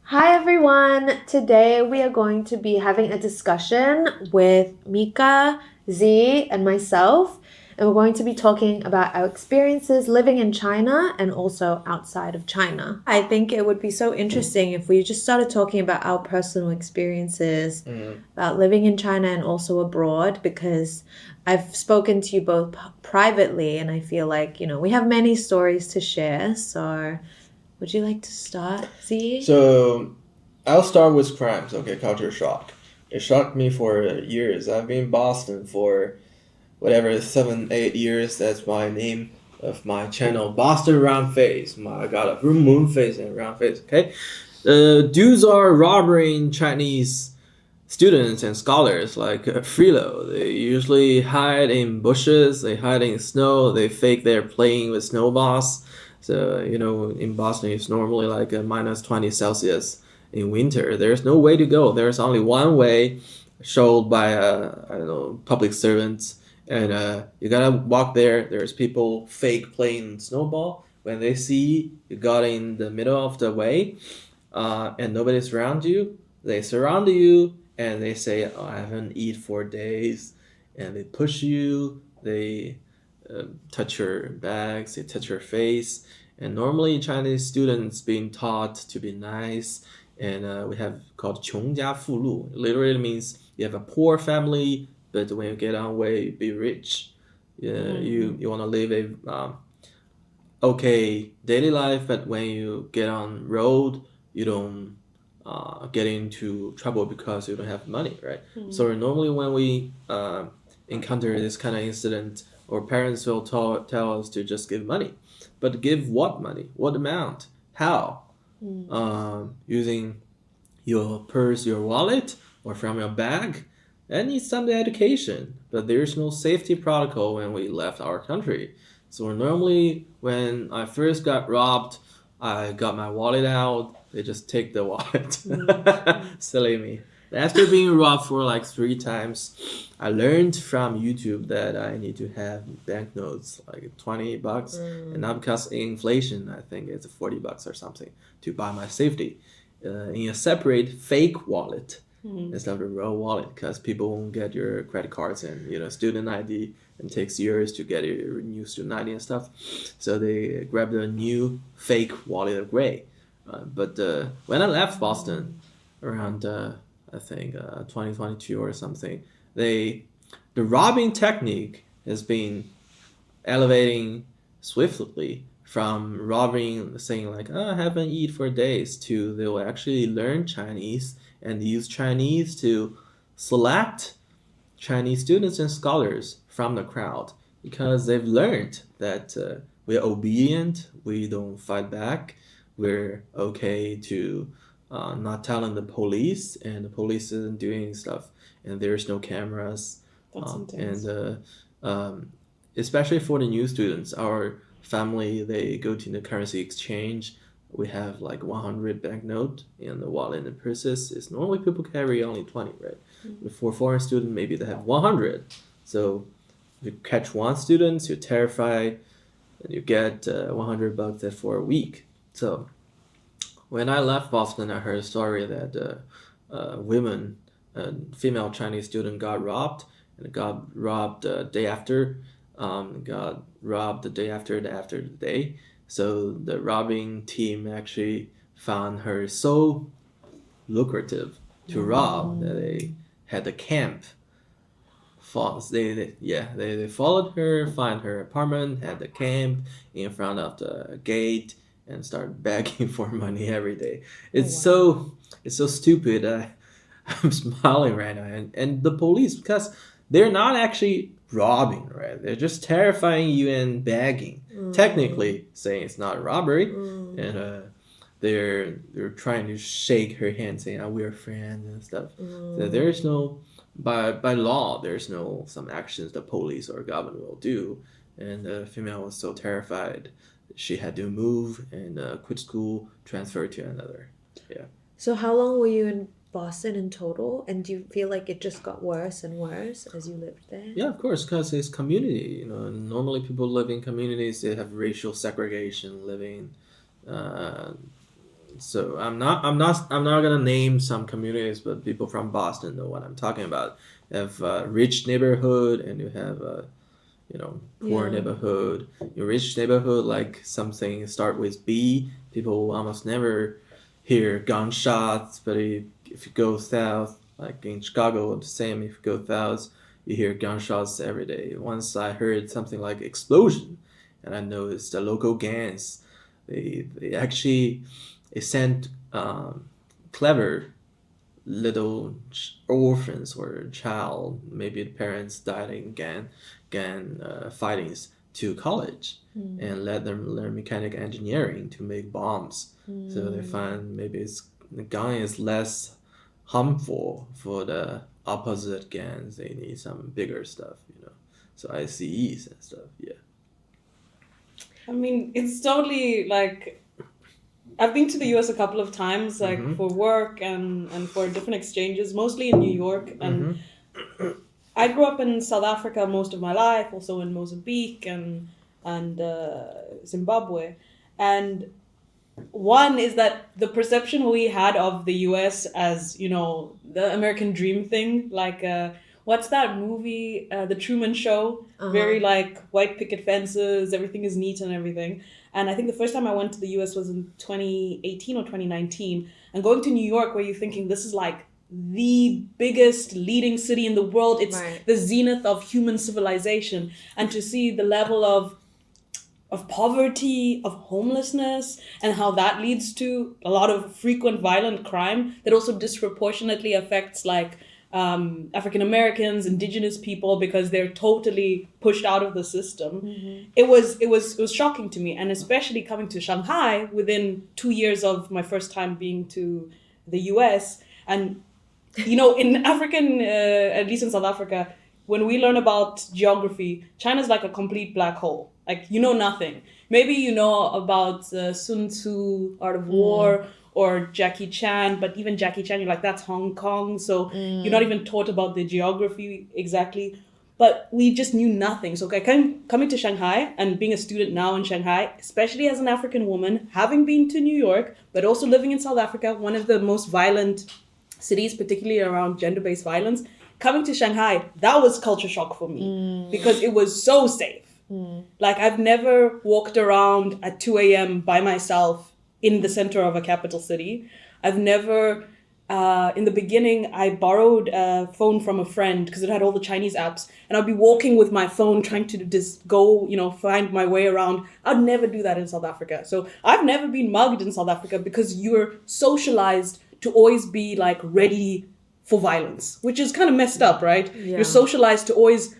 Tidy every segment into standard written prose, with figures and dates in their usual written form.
Hi everyone! Today we are going to be having a discussion with Mika, Z, and myself, and we're going to be talking about our experiences living in China and also outside of China. I think it would be so interesting if we just started talking about our personal experiences about living in China and also abroad because I've spoken to you both privately and I feel like, we have many stories to share. So, would you like to start, Z? So I'll start with crimes. Okay, culture shock. It shocked me for years. I've been in Boston for whatever 7, 8 years. That's my name of my channel, Boston Round Face. I got a moon face and round face. Okay, dudes are robbing Chinese students and scholars like Frilo. They usually hide in bushes. They hide in snow. They fake they're playing with snowballs. So in Boston, it's normally like a -20 Celsius in winter. There's no way to go. There's only one way, showed by I don't know, public servants, and you gotta walk there. There's people fake playing snowball. When they see you got in the middle of the way, and nobody's around you, they surround you and they say, "Oh, I haven't eaten for days," and they push you. They touch your bags. They touch your face. And normally Chinese students being taught to be nice, and we have called 穷家富路. It literally means you have a poor family, but when you get on way, you be rich. Yeah, you want to live a okay daily life, but when you get on road, you don't get into trouble because you don't have money, right? So normally when we encounter this kind of incident, our parents will tell us to just give money, but give what money? What amount? How? Using your purse, your wallet, or from your bag? That needs some education, but there's no safety protocol when we left our country. So normally, when I first got robbed, I got my wallet out. They just take the wallet. Silly me. After being robbed for like 3 times, I learned from YouTube that I need to have banknotes like $20, and not because of inflation. I think it's $40 or something to buy my safety in a separate fake wallet instead of a real wallet, because people won't get your credit cards and student ID, and it takes years to get your new student ID and stuff. So they grabbed a new fake wallet of gray. But when I left Boston around I think 2022 or something, the robbing technique has been elevating swiftly from robbing, saying like, "Oh, I haven't eaten for days," to they will actually learn Chinese and use Chinese to select Chinese students and scholars from the crowd, because they've learned that we're obedient, we don't fight back, we're okay to not telling the police, and the police isn't doing stuff, and there's no cameras. That's intense. And especially for the new students, our family, they go to the currency exchange. We have like 100 banknote in the wallet and the purses. It's normally people carry only 20, right? For foreign student, maybe they have 100. So if you catch one student, you're terrified, and you get $100 for a week. So when I left Boston, I heard a story that women, female Chinese student got robbed, and got robbed the day after, got robbed the day after the day. So the robbing team actually found her so lucrative to rob that they had a camp. They followed her, find her apartment, had the camp in front of the gate, and start begging for money every day. It's so stupid. I'm smiling right now, and the police, because they're not actually robbing, right? They're just terrifying you and begging. Technically, saying it's not a robbery, and they're trying to shake her hand, saying, "Oh, we're friends" and stuff. So there's no by law, there's no some actions the police or government will do, and the female was so terrified she had to move and quit school, transfer to another. Yeah. So, how long were you in Boston in total? And do you feel like it just got worse and worse as you lived there? Yeah, of course, because it's community. Normally people live in communities. They have racial segregation, living uh, So I'm not gonna name some communities, but people from Boston know what I'm talking about. You have a rich neighborhood, and you have a poor Yeah. neighborhood. Your rich neighborhood, like something start with B, people almost never hear gunshots. But if you go south, like in Chicago, the same. If you go south, you hear gunshots every day. Once I heard something like explosion, and I noticed the local gangs. They actually they sent clever little orphans or child, maybe the parents died in gang fightings, to college and let them learn mechanical engineering to make bombs. So they find maybe the gun is less harmful for the opposite gangs. They need some bigger stuff, so ICEs and stuff. Yeah. I mean, it's totally like I've been to the US a couple of times, like for work and for different exchanges, mostly in New York. And I grew up in South Africa most of my life, also in Mozambique and Zimbabwe. And one is that the perception we had of the US as, the American dream thing, like what's that movie, The Truman Show? Very like white picket fences, everything is neat and everything. And I think the first time I went to the US was in 2018 or 2019. And going to New York, where you're thinking this is like the biggest leading city in the world. It's the zenith of human civilization. And to see the level of poverty, of homelessness, and how that leads to a lot of frequent violent crime that also disproportionately affects like African Americans, indigenous people, because they're totally pushed out of the system. It was shocking to me, and especially coming to Shanghai within 2 years of my first time being to the US. And in African, at least in South Africa, when we learn about geography, China's like a complete black hole. Like, nothing. Maybe you know about Sun Tzu, Art of War, or Jackie Chan, but even Jackie Chan, you're like, that's Hong Kong. So you're not even taught about the geography exactly. But we just knew nothing. So coming to Shanghai and being a student now in Shanghai, especially as an African woman, having been to New York, but also living in South Africa, one of the most violent cities, particularly around gender-based violence, coming to Shanghai, that was culture shock for me because it was so safe. Like, I've never walked around at 2 a.m. by myself in the center of a capital city. I've never, in the beginning, I borrowed a phone from a friend because it had all the Chinese apps, and I'd be walking with my phone trying to just go, find my way around. I'd never do that in South Africa. So I've never been mugged in South Africa because you're socialized to always be like ready for violence, which is kind of messed up, right? Yeah. You're socialized to always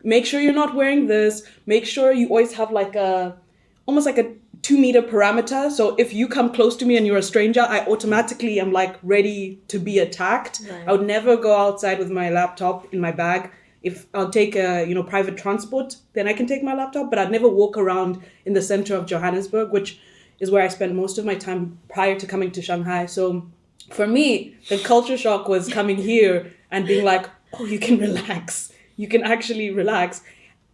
make sure you're not wearing this, make sure you always have like almost like a 2-meter parameter. So if you come close to me and you're a stranger, I automatically am like ready to be attacked. Right. I would never go outside with my laptop in my bag. If I'll take a private transport, then I can take my laptop, but I'd never walk around in the center of Johannesburg, which is where I spent most of my time prior to coming to Shanghai. So for me, the culture shock was coming here and being like, oh, you can relax. You can actually relax.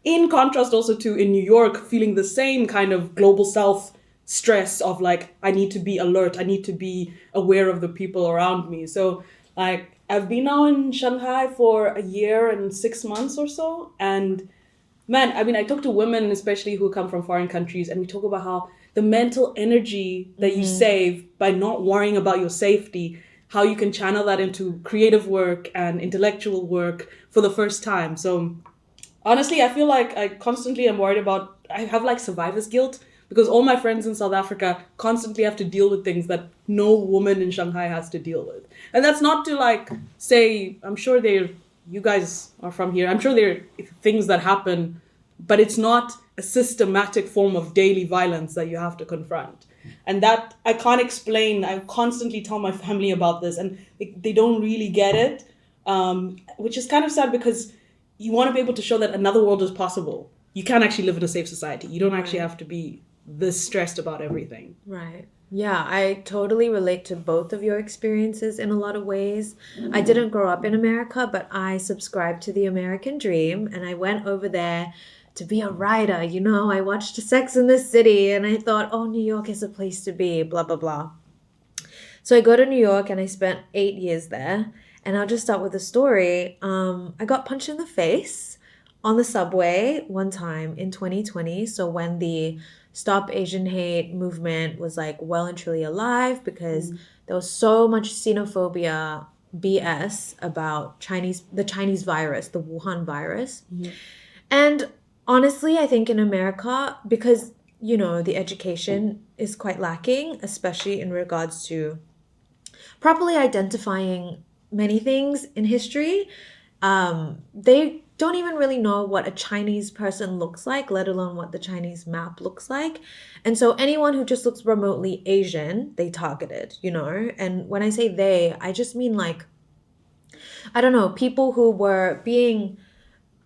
In contrast also to in New York, feeling the same kind of global south stress of like, I need to be alert. I need to be aware of the people around me. So like, I've been now in Shanghai for a year and 6 months or so. And man, I mean, I talk to women, especially who come from foreign countries, and we talk about how the mental energy that you save by not worrying about your safety, how you can channel that into creative work and intellectual work for the first time. So honestly, I feel like I constantly am worried about, I have like survivor's guilt because all my friends in South Africa constantly have to deal with things that no woman in Shanghai has to deal with. And that's not to like say, I'm sure you guys are from here, I'm sure there are things that happen, but it's not a systematic form of daily violence that you have to confront. And that I can't explain. I constantly tell my family about this and they don't really get it, which is kind of sad because you want to be able to show that another world is possible. You can actually live in a safe society. You don't actually have to be this stressed about everything. Right. Yeah, I totally relate to both of your experiences in a lot of ways. I didn't grow up in America, but I subscribed to the American dream and I went over there to be a writer. I watched Sex in the City and I thought, oh, New York is a place to be, blah, blah, blah. So I go to New York and I spent 8 years there. And I'll just start with a story. I got punched in the face on the subway one time in 2020. So when the Stop Asian Hate movement was like well and truly alive, because there was so much xenophobia BS about the Chinese virus, the Wuhan virus. And honestly, I think in America, because, the education is quite lacking, especially in regards to properly identifying many things in history, they don't even really know what a Chinese person looks like, let alone what the Chinese map looks like. And so anyone who just looks remotely Asian, they targeted, And when I say they, I just mean like, I don't know, people who were being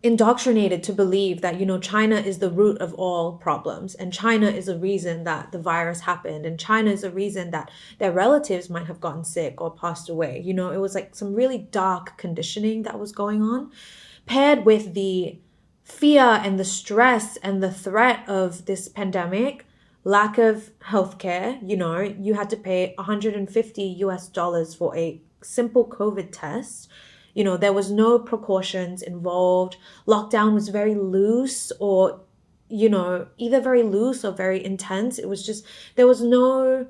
indoctrinated to believe that, China is the root of all problems, and China is a reason that the virus happened, and China is a reason that their relatives might have gotten sick or passed away. It was like some really dark conditioning that was going on, paired with the fear and the stress and the threat of this pandemic, lack of healthcare. You had to pay $150 for a simple COVID test. There was no precautions involved. Lockdown was very loose, or, either very loose or very intense. It was just, there was no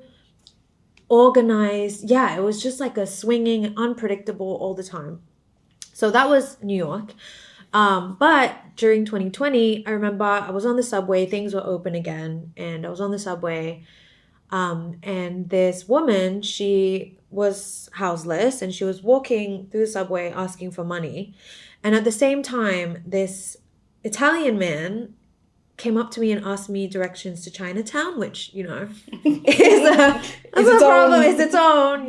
organized, it was just like a swinging, unpredictable all the time. So that was New York. But during 2020, I remember I was on the subway, things were open again, and I was on the subway, and this woman, she was houseless, and she was walking through the subway asking for money. And at the same time, this Italian man came up to me and asked me directions to Chinatown, which, is a problem, is its own.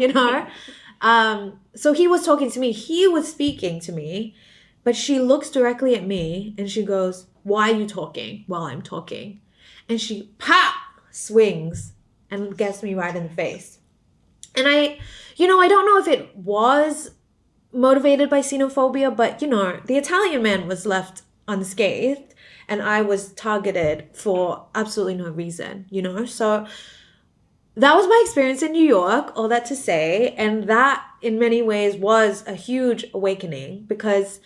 So he was talking to me, he was speaking to me, but she looks directly at me and she goes, "Why are you talking while I'm talking?" And she swings and gets me right in the face. And I don't know if it was motivated by xenophobia, but, the Italian man was left unscathed and I was targeted for absolutely no reason, So that was my experience in New York, all that to say. And that in many ways was a huge awakening, because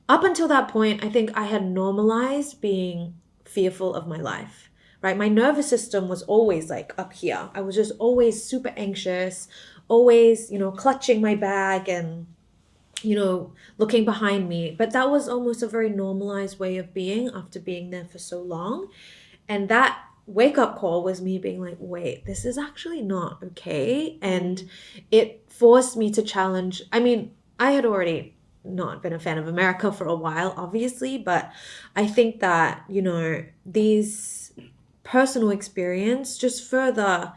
up until that point, I think I had normalized being fearful of my life. Right? My nervous system was always like up here. I was just always super anxious, always, clutching my bag and, looking behind me. But that was almost a very normalized way of being after being there for so long. And that wake-up call was me being like, wait, this is actually not okay. And it forced me to challenge. I mean, I had already not been a fan of America for a while, obviously, but I think that, these personal experience just further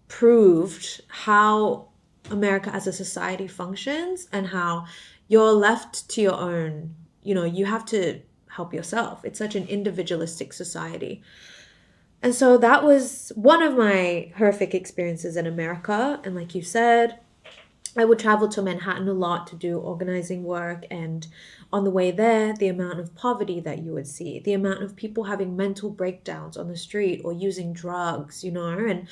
proved how America as a society functions, and how you're left to your own, you have to help yourself. It's such an individualistic society. And so that was one of my horrific experiences in America. And like you said, I would travel to Manhattan a lot to do organizing work, and on the way there, the amount of poverty that you would see, the amount of people having mental breakdowns on the street or using drugs, and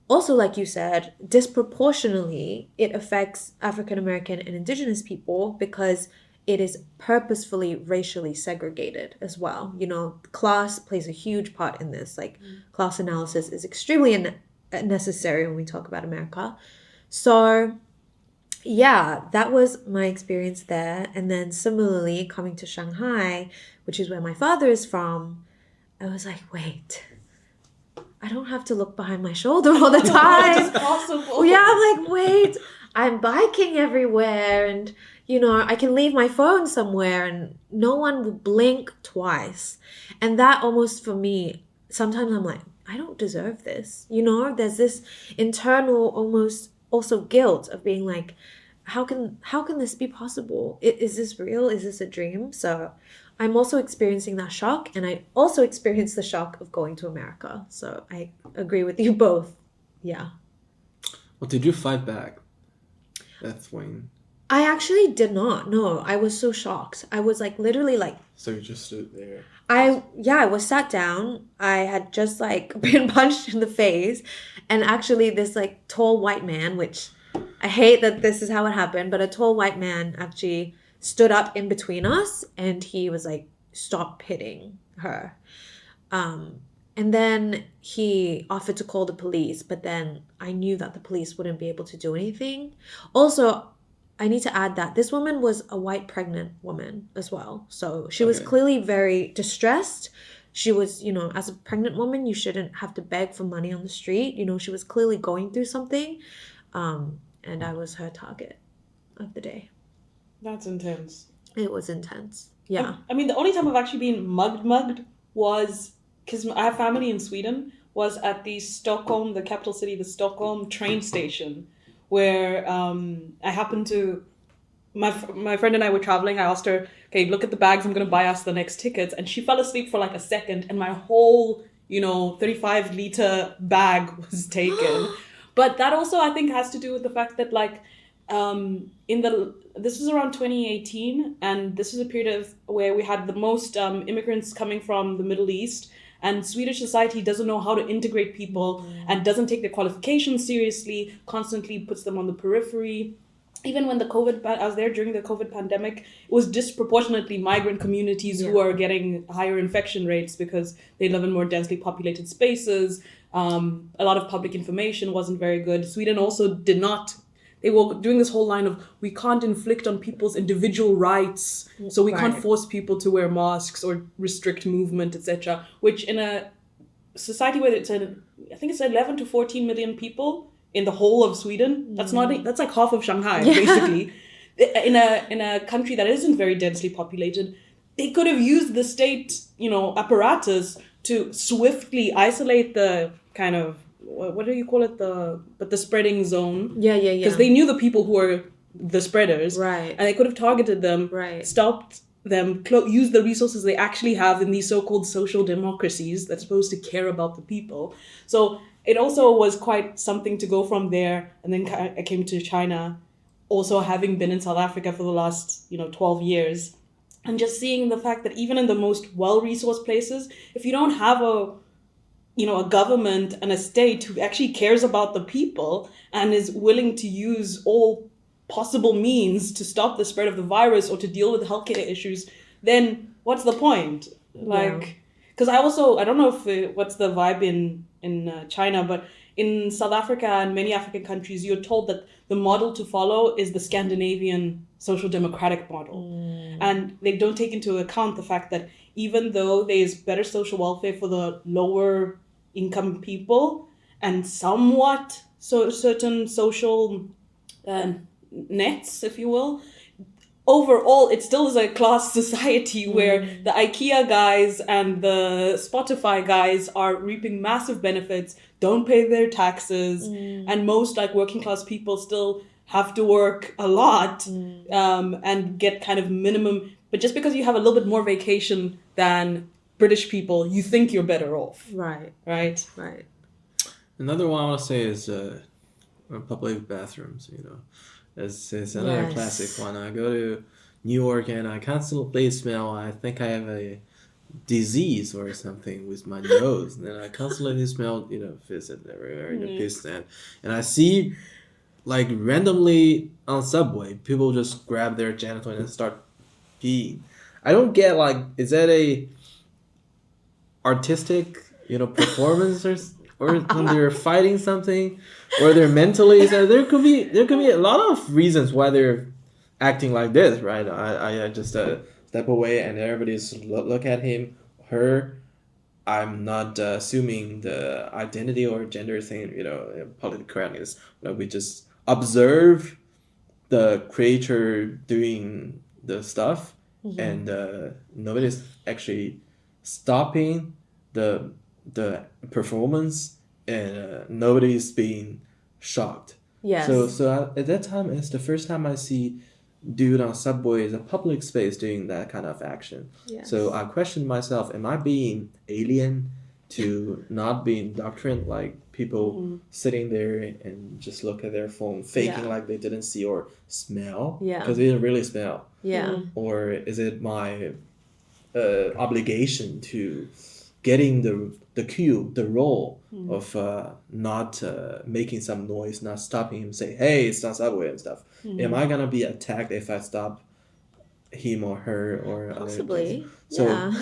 also, like you said, disproportionately, it affects African American and Indigenous people because it is purposefully racially segregated as well. Class plays a huge part in this. Like, class analysis is extremely necessary when we talk about America. So yeah, that was my experience there. And then similarly, coming to Shanghai, which is where my father is from, I was like, wait, I don't have to look behind my shoulder all the time. It's possible. Yeah, I'm like, wait, I'm biking everywhere, and, I can leave my phone somewhere and no one will blink twice. And that almost, for me, sometimes I'm like, I don't deserve this. There's this internal almost also guilt of being like, how can this be possible? Is this real? Is this a dream? So I'm also experiencing that shock, and I also experienced the shock of going to America. So I agree with you both. Yeah. Well, did you fight back? That's when. I actually did not. No, I was so shocked. I was like literally like So you just stood there. I was sat down. I had just like been punched in the face, and actually this like tall white man, which I hate that this is how it happened, but a tall white man actually stood up in between us, and he was like, "Stop hitting her." Um, and then he offered to call the police, but then I knew that the police wouldn't be able to do anything. Also, I need to add that this woman was a white pregnant woman as well. So she was Okay. clearly very distressed. She was, as a pregnant woman, you shouldn't have to beg for money on the street. She was clearly going through something. And I was her target of the day. That's intense. It was intense. Yeah. I mean, the only time I've actually been mugged was because I have family in Sweden. Was at the Stockholm, the capital city, the Stockholm train station, where I happened to. My friend and I were traveling. I asked her, "Okay, look at the bags. I'm gonna buy us the next tickets," and she fell asleep for like a second, and my whole 35-liter bag was taken. But that also I think has to do with the fact that like this was around 2018, and this was a period of where we had the most immigrants coming from the Middle East, and Swedish society doesn't know how to integrate people and doesn't take their qualifications seriously, constantly puts them on the periphery. Even when I was there during the COVID pandemic, it was disproportionately migrant communities who are getting higher infection rates because they live in more densely populated spaces. A lot of public information wasn't very good. Sweden also did not. They were doing this whole line of, we can't inflict on people's individual rights, so we can't force people to wear masks or restrict movement, etc. Which in a society where I think it's 11 to 14 million people in the whole of Sweden, that's like half of Shanghai, basically. In a country that isn't very densely populated, they could have used the state, apparatus to swiftly isolate the kind of, what do you call it, the spreading zone. Yeah. Because they knew the people who were the spreaders, Right. and they could have targeted them, stopped them, use the resources they actually have in these so-called social democracies that's supposed to care about the people. So it also was quite something to go from there, and then I came to China, also having been in South Africa for the last 12 years, and just seeing the fact that even in the most well-resourced places, if you don't have a government and a state who actually cares about the people and is willing to use all possible means to stop the spread of the virus or to deal with healthcare issues, then what's the point? Because I don't know if what's the vibe in China, but in South Africa and many African countries, you're told that the model to follow is the Scandinavian social democratic model. And they don't take into account the fact that even though there's better social welfare for the lower income people and somewhat certain social nets, if you will, overall it still is a class society where the IKEA guys and the Spotify guys are reaping massive benefits, don't pay their taxes, and most like working class people still have to work a lot and get kind of minimum. But just because you have a little bit more vacation than British people, you think you're better off. Right. Another one I want to say is public bathrooms. It's another classic one. I go to New York and I constantly smell. I think I have a disease or something with my nose, and then I constantly smell fizzes everywhere in the piss stand, and I see like randomly on subway people just grab their genital and start peeing. I don't get like, is that a artistic performance or they're fighting something, or they're mentally, so there could be a lot of reasons why they're acting like this, right? I just step away and everybody's look at him, her. I'm not assuming the identity or gender thing, political correctness. We just observe the creator doing the stuff, and nobody's actually stopping the performance, and nobody's being shocked. Yes. So at that time, it's the first time I see dude on subway is a public space doing that kind of action. Yes. So I questioned myself: am I being alien? to not be indoctrinated, like people sitting there and just look at their phone, faking like they didn't see or smell, because they didn't really smell. Yeah. Or is it my obligation to getting the cue, the role of not making some noise, not stopping him, say, hey, it's not subway and stuff. Am I gonna be attacked if I stop him or her or Possibly. So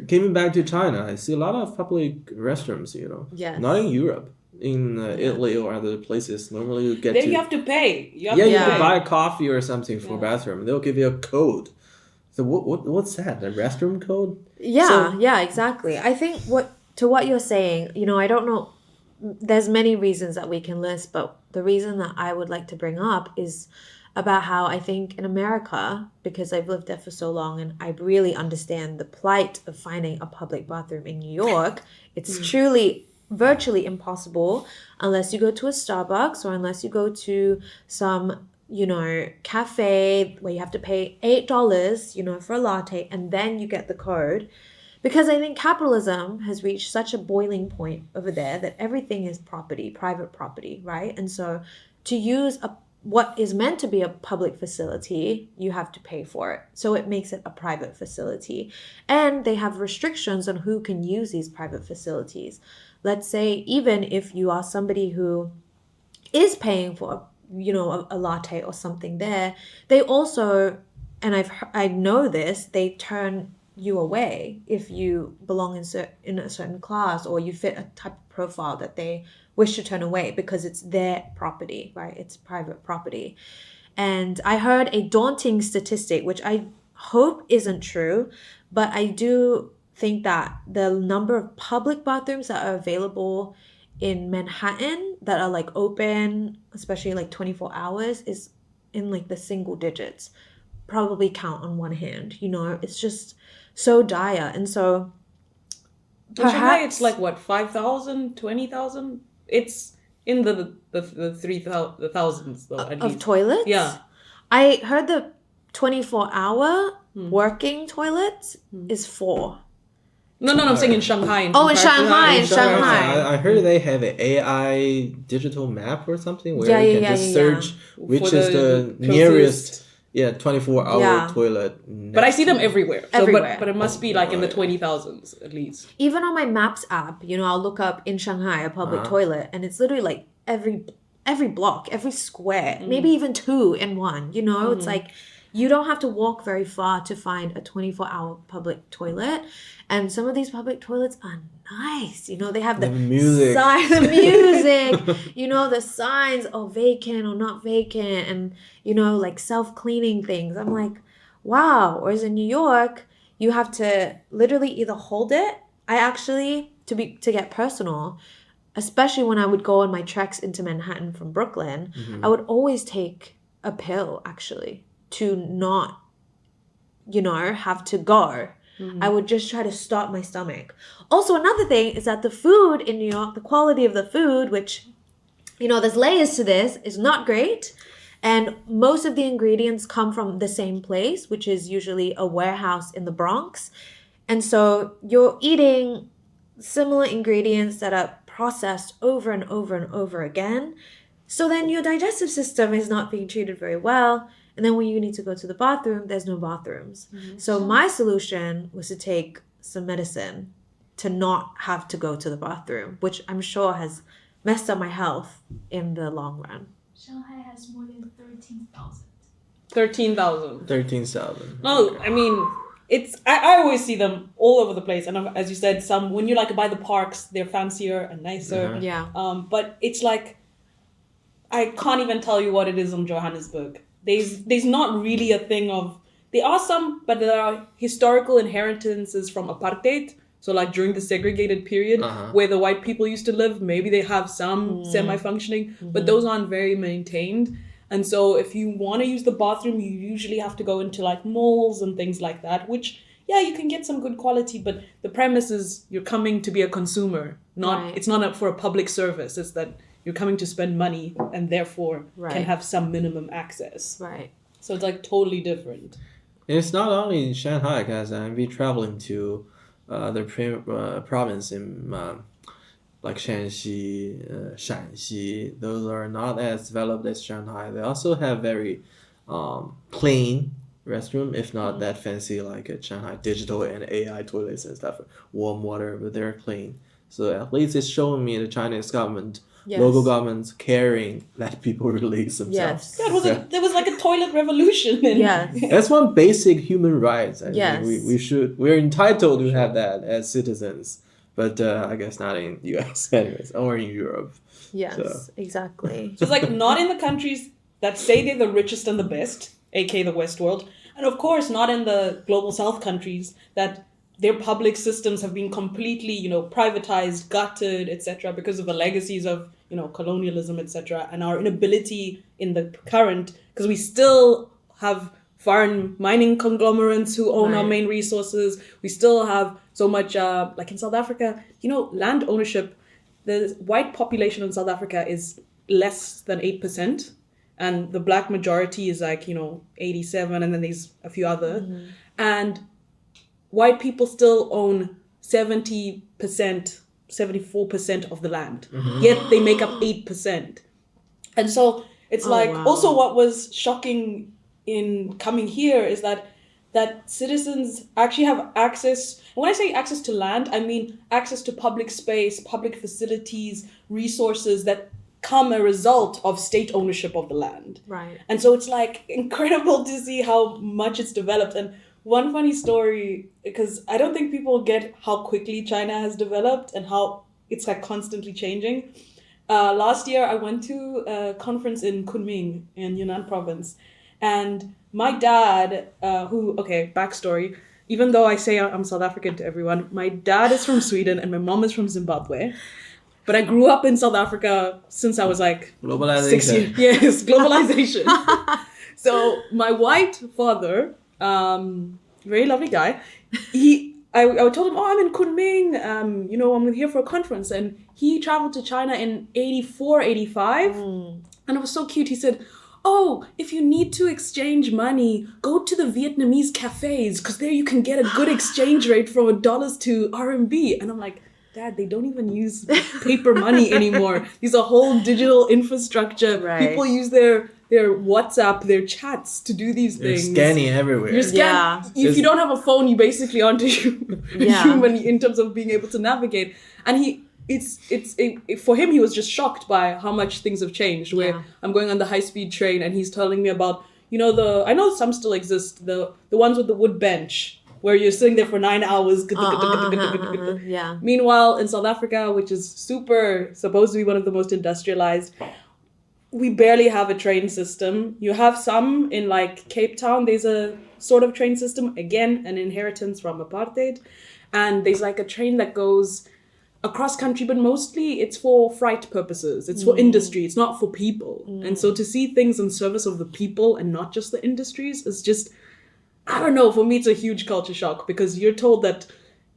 coming back to China, I see a lot of public restrooms, Yes. not in Europe, in Italy or other places. Normally you get There to you have to pay. You can buy a coffee or something for bathroom. They'll give you a code. So what's that? A restroom code? Yeah, exactly. I think what you're saying, I don't know, there's many reasons that we can list, but the reason that I would like to bring up is about how I think in America, because I've lived there for so long and I really understand the plight of finding a public bathroom in New York, it's truly virtually impossible unless you go to a Starbucks or unless you go to some cafe where you have to pay $8, for a latte, and then you get the code. Because I think capitalism has reached such a boiling point over there that everything is property, private property, right? And so to use what is meant to be a public facility, you have to pay for it. So it makes it a private facility. And they have restrictions on who can use these private facilities. Let's say even if you are somebody who is paying for a latte or something there, they also, and I know this, they turn you away if you belong in a certain class or you fit a type of profile that they wish to turn away because it's their property, right? It's private property. And I heard a daunting statistic, which I hope isn't true, but I do think that the number of public bathrooms that are available in Manhattan that are like open, especially like 24 hours, is in like the single digits. Probably count on one hand, it's just so dire. And so in Shanghai, it's like what, 5,000, 20,000? It's in the thousands though, at least. Of toilets? Yeah. I heard the 24-hour working toilets is 4. No, I'm saying in Shanghai. In Shanghai. I heard they have an AI digital map or something where you can just search which is the nearest 24-hour toilet. But I see them everywhere. So, Everywhere. But it must be like in the 20,000s at least. Even on my Maps app, I'll look up in Shanghai a public toilet, and it's literally like every block, every square, maybe even 2 in one. It's like you don't have to walk very far to find a 24-hour public toilet. And some of these public toilets are nice. They have the music. The music, the signs of vacant or not vacant, and, like self-cleaning things. I'm like, wow. Whereas in New York, you have to literally either hold it. I actually, to get personal, especially when I would go on my treks into Manhattan from Brooklyn, I would always take a pill, actually, to not, have to go. I would just try to stop my stomach. Also, another thing is that the food in New York, the quality of the food, which, there's layers to this, is not great. And most of the ingredients come from the same place, which is usually a warehouse in the Bronx. And so you're eating similar ingredients that are processed over and over and over again. So then your digestive system is not being treated very well. And then when you need to go to the bathroom, there's no bathrooms. So my solution was to take some medicine to not have to go to the bathroom, which I'm sure has messed up my health in the long run. Shanghai has more than 13,000. 13,000. 13,000. No, I mean, I always see them all over the place. And as you said, some, when you like by the parks, they're fancier and nicer. Yeah. But it's like, I can't even tell you what it is in Johannesburg. There's not really a thing of, there are some, but there are historical inheritances from apartheid. So like during the segregated period where the white people used to live, maybe they have some semi-functioning, but those aren't very maintained. And so if you want to use the bathroom, you usually have to go into like malls and things like that, which, you can get some good quality, but the premise is you're coming to be a consumer. It's not for a public service. It's that you're coming to spend money and therefore can have some minimum access. Right. So it's like totally different. It's not only in Shanghai, guys. I've been traveling to province in like Shanxi, Shanxi, those are not as developed as Shanghai. They also have very plain restroom, if not that fancy like at Shanghai, digital and AI toilets and stuff, warm water, but they're clean. So at least it's showing me the Chinese government, local governments caring that people release themselves. Yes. Yeah, there was like a toilet revolution. Yes. That's one basic human right. I Yes. mean, we're entitled to have that as citizens, but I guess not in US anyways, or in Europe. Yes, So. exactly. So it's like not in the countries that say they're the richest and the best, aka the West world, and of course not in the global South countries that their public systems have been completely, privatized, gutted, etc., because of the legacies of, colonialism, etc., and our inability in the current, because we still have foreign mining conglomerates who own our main resources. We still have so much, like in South Africa, land ownership. The white population in South Africa is less than 8%. And the black majority is like, 87, and then there's a few other. And white people still own 70%, 74% of the land. Yet they make up 8%. And so it's also what was shocking in coming here is that citizens actually have access. And when I say access to land, I mean access to public space, public facilities, resources that come a result of state ownership of the land. Right. And so it's like incredible to see how much it's developed. And one funny story, because I don't think people get how quickly China has developed and how it's like constantly changing. Last year I went to a conference in Kunming in Yunnan province, and my dad, backstory, even though I say I'm South African to everyone, my dad is from Sweden and my mom is from Zimbabwe. But I grew up in South Africa since I was like 6 years. Yes, globalization. So my white father, very lovely guy, I told him, I'm in Kunming, I'm here for a conference. And he traveled to China in 84, 85. And it was so cute. He said, if you need to exchange money, go to the Vietnamese cafes, because there you can get a good exchange rate from dollars to RMB. And I'm like, Dad, they don't even use paper money anymore. These are whole digital infrastructure. Right. People use their WhatsApp, their chats to do these things. You're scanning everywhere. If you don't have a phone, you basically aren't a human in terms of being able to navigate. And for him, he was just shocked by how much things have changed. Where I'm going on the high-speed train and he's telling me about, I know some still exist, the ones with the wood bench, where you're sitting there for 9 hours. Yeah. Meanwhile, in South Africa, which is supposed to be one of the most industrialized, we barely have a train system. You have some in like Cape Town. There's a sort of train system, again, an inheritance from apartheid. And there's like a train that goes across country, but mostly it's for freight purposes. It's for industry. It's not for people. And so to see things in service of the people and not just the industries is just, I don't know, for me it's a huge culture shock, because you're told that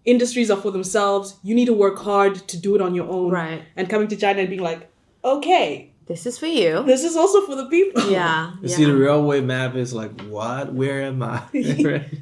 industries are for themselves, you need to work hard to do it on your own. Right. And coming to China and being like, okay, this is for you. this is also for the people. Yeah. You see the railway map is like, what? Where am I?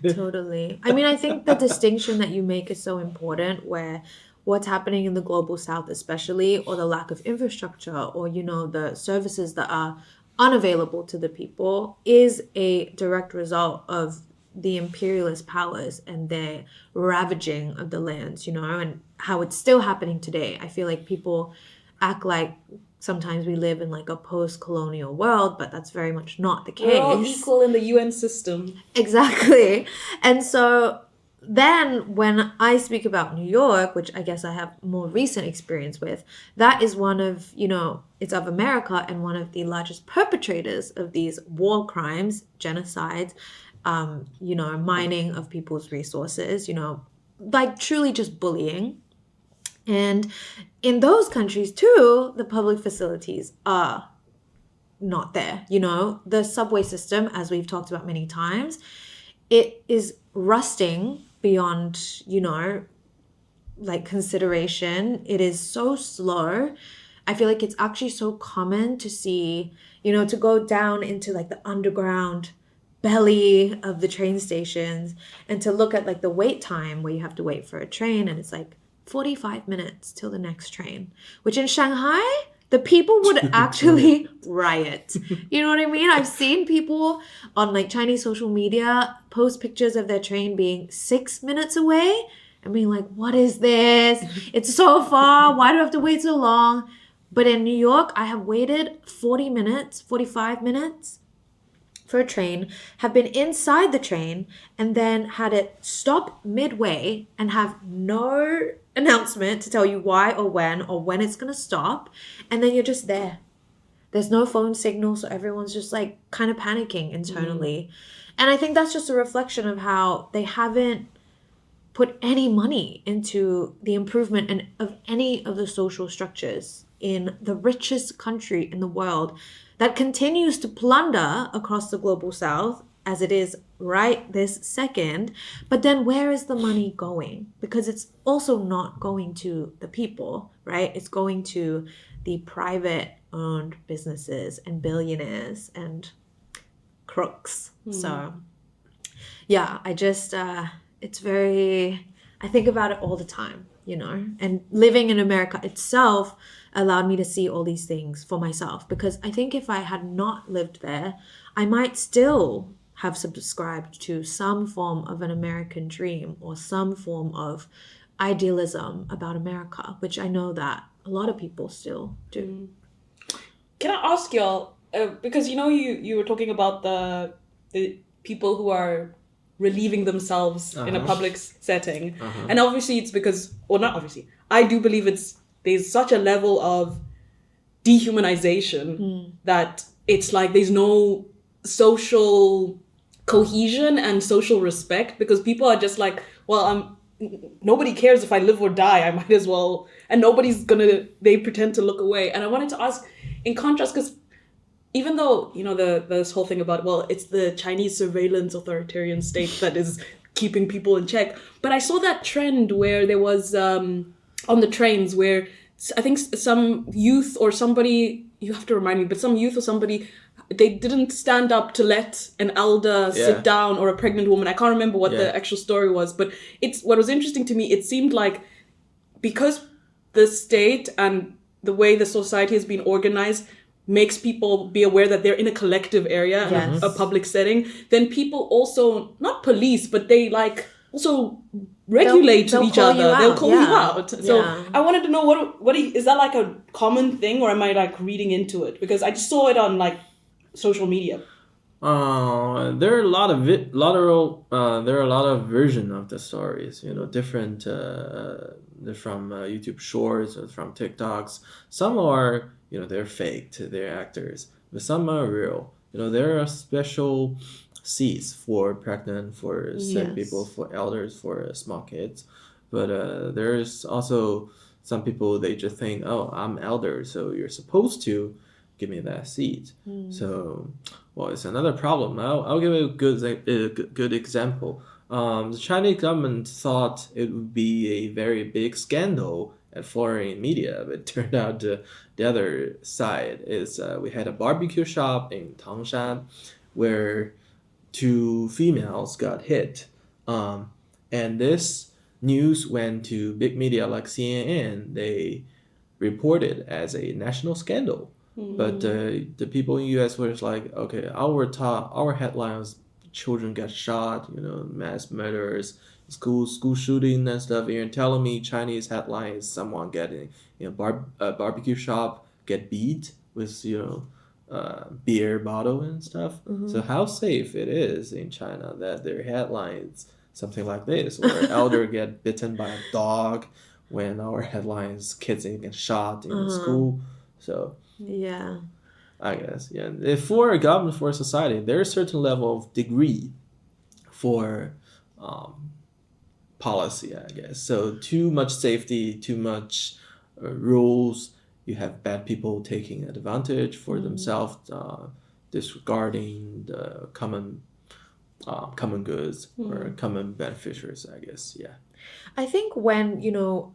Totally. I mean, I think the distinction that you make is so important, where what's happening in the global south especially, or the lack of infrastructure, or, the services that are unavailable to the people, is a direct result of the imperialist powers and their ravaging of the lands, and how it's still happening today. I feel like people act like sometimes we live in like a post-colonial world, but that's very much not the case. We're all equal in the UN system. Exactly. And so then when I speak about New York, which I guess I have more recent experience with, that is one of, it's of America and one of the largest perpetrators of these war crimes, genocides, mining of people's resources, like truly just bullying. And in those countries too, the public facilities are not there. The subway system, as we've talked about many times, it is rusting beyond, like consideration. It is so slow. I feel like it's actually so common to see, to go down into like the underground belly of the train stations and to look at like the wait time where you have to wait for a train and it's like 45 minutes till the next train, which in Shanghai, the people would actually riot. You know what I mean? I've seen people on like Chinese social media post pictures of their train being 6 minutes away and being like, what is this? It's so far. Why do I have to wait so long? But in New York, I have waited 40 minutes, 45 minutes for a train, have been inside the train, and then had it stop midway and have no announcement to tell you why or when it's going to stop. And then you're just there. There's no phone signal, so everyone's just like kind of panicking internally. And I think that's just a reflection of how they haven't put any money into the improvement of any of the social structures in the richest country in the world that continues to plunder across the global south as it is right this second. But then where is the money going? Because it's also not going to the people, right? It's going to the private owned businesses and billionaires and crooks. So yeah, I just it's very, I think about it all the time, you know, and living in America itself allowed me to see all these things for myself, because I think if I had not lived there, I might still have subscribed to some form of an American dream or some form of idealism about America, which I know that a lot of people still do. Can I ask y'all, because you know you were talking about the people who are relieving themselves in a public setting, and obviously it's because, or not obviously, I do believe there's such a level of dehumanization that it's like there's no social cohesion and social respect, because people are just like, well, nobody cares if I live or die, I might as well, and they pretend to look away. And I wanted to ask, in contrast, because even though, you know, this whole thing about, well, it's the Chinese surveillance authoritarian state that is keeping people in check, but I saw that trend where there was on the trains where I think some youth or somebody, you have to remind me, but some youth or somebody, they didn't stand up to let an elder sit down, or a pregnant woman. I can't remember what the actual story was, but what was interesting to me, it seemed like because the state and the way the society has been organized makes people be aware that they're in a collective area, a public setting, then people also, not police, but they like also regulate They'll each call other. you out. They'll call you Yeah. out. So I wanted to know what is that like a common thing, or am I like reading into it? Because I just saw it on like social media. There are a lot of there are a lot of versions of the stories. You know, different from YouTube Shorts or from TikToks. Some are, you know, they're faked, they're actors, but some are real. You know, there are special seats for pregnant, for sick people, for elders, for small kids. But there's also some people, they just think, oh, I'm elder, so you're supposed to give me that seat. So, well, it's another problem. I'll give a good example. The Chinese government thought it would be a very big scandal at foreign media, but it turned out the other side is we had a barbecue shop in Tangshan where 2 females got hit. And this news went to big media like CNN. They reported as a national scandal. But the people in US were just like, okay, our headlines, children get shot, you know, mass murders, school shooting and stuff. You're telling me Chinese headline is someone getting, you know, barbecue shop get beat with, you know, beer bottle and stuff. So how safe it is in China that their headlines something like this, or elder get bitten by a dog, when our headlines kids get shot in school. So Yeah. I guess, yeah. For a government, for a society, there's a certain level of degree for policy, I guess. So too much safety, too much rules, you have bad people taking advantage for themselves, disregarding the common goods or common beneficiaries, I guess, yeah. I think when,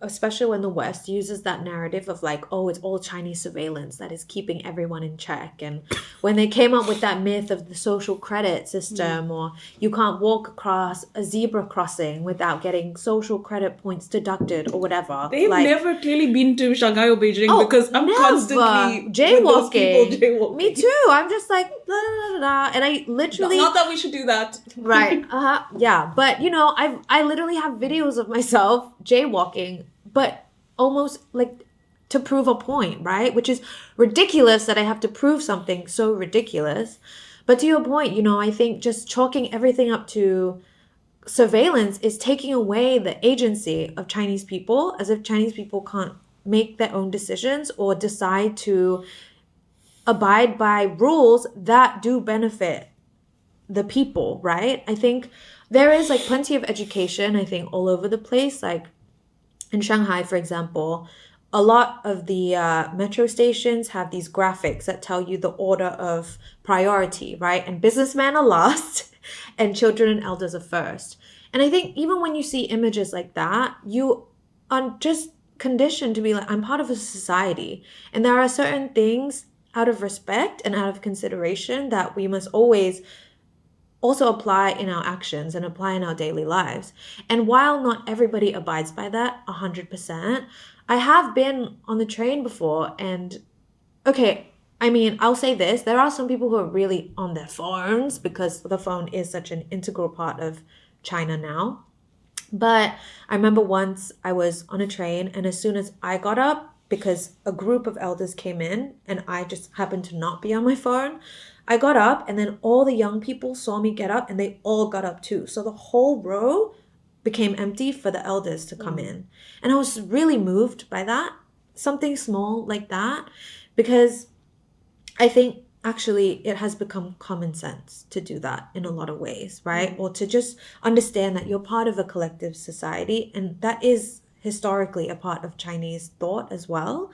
especially when the West uses that narrative of like, oh, it's all Chinese surveillance that is keeping everyone in check. And when they came up with that myth of the social credit system, or you can't walk across a zebra crossing without getting social credit points deducted or whatever. They've like, never clearly been to Shanghai or Beijing oh, because I'm never. constantly with those Jaywalking. people jaywalking. Me too. I'm just like, blah, blah, blah, blah. And I literally. Not that we should do that. Right. Yeah. But I literally have videos of myself jaywalking, but almost like to prove a point, right? Which is ridiculous that I have to prove something so ridiculous. But to your point, I think just chalking everything up to surveillance is taking away the agency of Chinese people, as if Chinese people can't make their own decisions or decide to abide by rules that do benefit the people, right? I think there is like plenty of education, I think, all over the place. Like in Shanghai, for example, a lot of the metro stations have these graphics that tell you the order of priority, right? And businessmen are last and children and elders are first. And I think even when you see images like that, you are just conditioned to be like, I'm part of a society. And there are certain things out of respect and out of consideration that we must always also apply in our actions and apply in our daily lives. And while not everybody abides by that 100%, I have been on the train before and, okay, I mean, I'll say this, there are some people who are really on their phones because the phone is such an integral part of China now. But I remember once I was on a train and as soon as I got up, because a group of elders came in and I just happened to not be on my phone, I got up and then all the young people saw me get up and they all got up too. So the whole row became empty for the elders to come in. And I was really moved by that, something small like that, because I think actually it has become common sense to do that in a lot of ways, right? Or to just understand that you're part of a collective society, and that is historically a part of Chinese thought as well,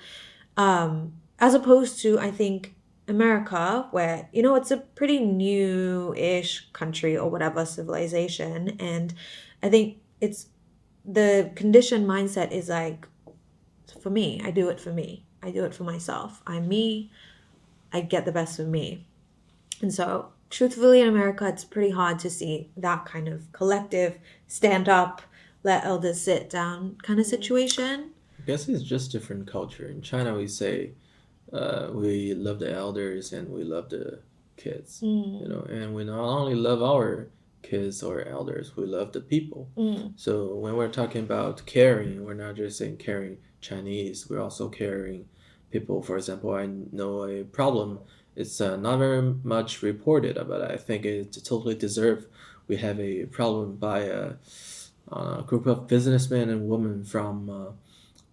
as opposed to, I think, America, where, it's a pretty new-ish country or whatever, civilization, and I think it's the conditioned mindset is like, for me, I do it for me. I do it for myself. I'm me. I get the best of me. And so, truthfully, in America, it's pretty hard to see that kind of collective stand up, let elders sit down kind of situation. I guess it's just different culture. In China, we say we love the elders and we love the kids, and we not only love our kids or elders, we love the people. So when we're talking about caring, we're not just saying caring Chinese, we're also caring people. For example, I know a problem, it's not very much reported, but I think it totally deserves. We have a problem by a group of businessmen and women from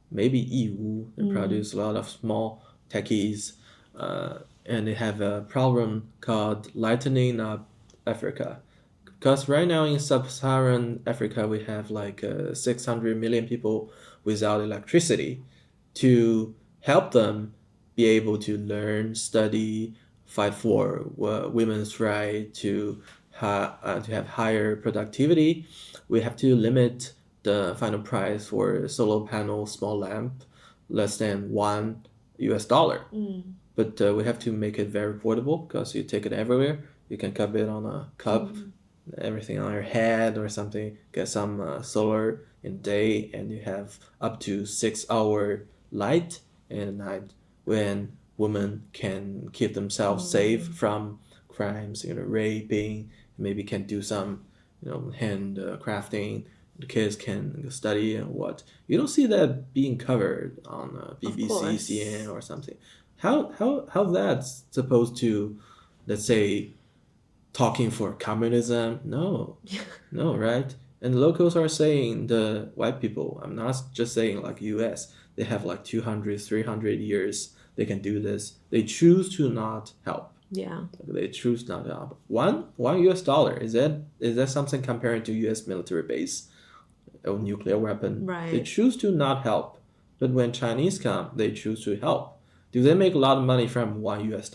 maybe Yiwu. They produce a lot of small techies, and they have a problem called lightening up Africa. Because right now in Sub-Saharan Africa, we have like 600 million people without electricity. To help them be able to learn, study, fight for women's right to have higher productivity, we have to limit the final price for solar panel small lamp less than $1. But we have to make it very portable because you take it everywhere. You can cup it on a cup, everything on your head or something. Get some solar in the day, and you have up to 6 hour light in the night when women can keep themselves safe from crimes, raping. Maybe can do some, hand crafting. The kids can study and what. You don't see that being covered on BBC, CNN, or something. How that's supposed to, let's say, talking for communism? No, no, right? And the locals are saying, the white people, I'm not just saying like US, they have like 200, 300 years they can do this. They choose to not help. Yeah. They choose not to help. $1 US, is that something comparing to US military base or nuclear weapon? Right. They choose to not help. But when Chinese come, they choose to help. Do they make a lot of money from $1 US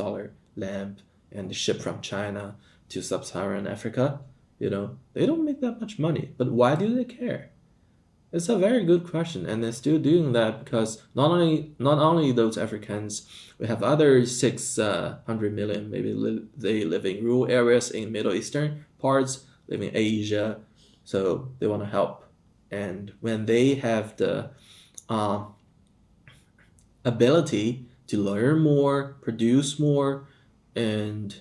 lamp and ship from China to Sub-Saharan Africa? They don't make that much money. But why do they care? It's a very good question, and they're still doing that because not only those Africans, we have other 600 million maybe they live in rural areas in Middle Eastern parts, live in Asia, so they want to help, and when they have the uh, ability to learn more, produce more, and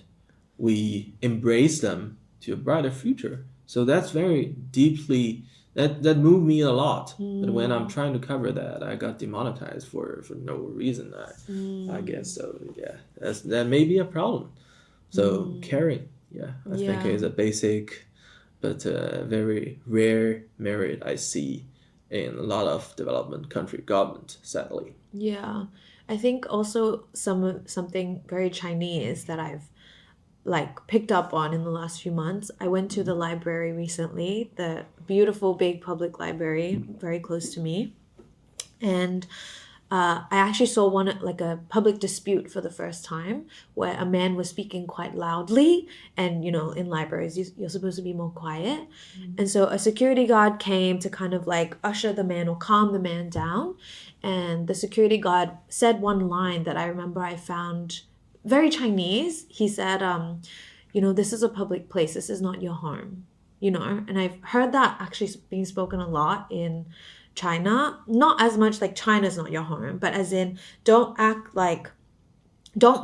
we embrace them to a brighter future. So that's very deeply that moved me a lot. But when I'm trying to cover that, I got demonetized for no reason. I guess so. Yeah, that may be a problem. So caring, yeah, I think is a basic, but very rare merit I see in a lot of development country government. Sadly. Yeah. I think also something very Chinese that I've like picked up on in the last few months. I went to the library recently, the beautiful big public library very close to me. And I actually saw one like a public dispute for the first time where a man was speaking quite loudly, and in libraries you're supposed to be more quiet, and so a security guard came to kind of like usher the man or calm the man down, and the security guard said one line that I remember I found very Chinese. He said, this is a public place, this is not your home, and I've heard that actually being spoken a lot in China, not as much like China's not your home, but as in don't